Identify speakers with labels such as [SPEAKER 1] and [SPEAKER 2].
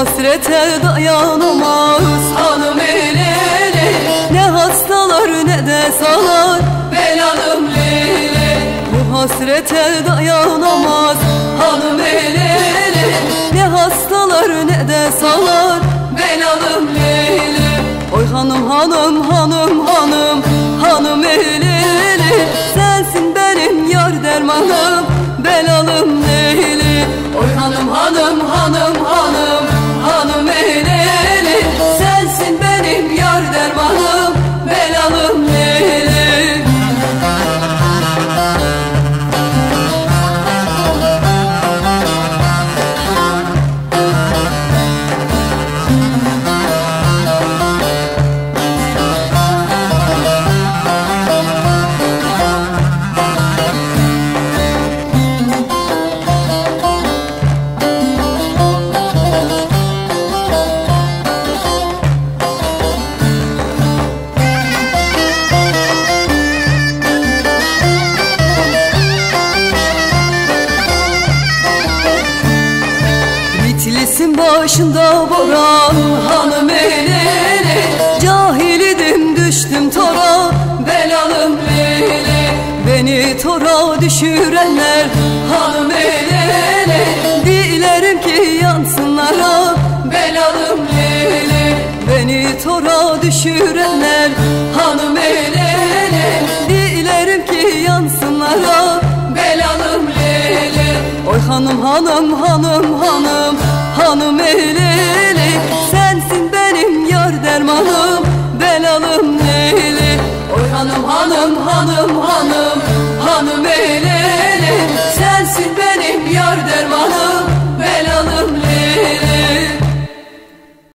[SPEAKER 1] hasrete dayanamaz
[SPEAKER 2] Hanım Leyli,
[SPEAKER 1] ne hastalar ne de sağlar.
[SPEAKER 2] belalım Leyli.
[SPEAKER 1] Bu hasrete dayanamaz
[SPEAKER 2] Hanım Leyli,
[SPEAKER 1] ne hastalar ne de sağlar.
[SPEAKER 2] belalım Leyli.
[SPEAKER 1] Oy hanım hanım hanım hanım hanım Leyli, sensin benim yar dermanım, belalım Leyli.
[SPEAKER 2] Oy hanım hanım hanım hanım hanım Leyli, sensin benim yar dermanım, belalım Leyli.
[SPEAKER 1] Bitlis'in başında boran
[SPEAKER 2] Hanım Leyli,
[SPEAKER 1] cahilidim düştüm tora,
[SPEAKER 2] belalım Leyli.
[SPEAKER 1] beni tora düşürenler.
[SPEAKER 2] Hanım Leyli,
[SPEAKER 1] Dilerim ki yansınlara,
[SPEAKER 2] belalım Leyli.
[SPEAKER 1] beni tora düşürenler.
[SPEAKER 2] Hanım Leyli,
[SPEAKER 1] Dilerim ki yansınlara.
[SPEAKER 2] belalım Leyli.
[SPEAKER 1] Oy hanım hanım hanım hanım hanım Leyli, sensin benim yar dermanım, belalım Leyli.
[SPEAKER 2] Oy hanım hanım hanım hanım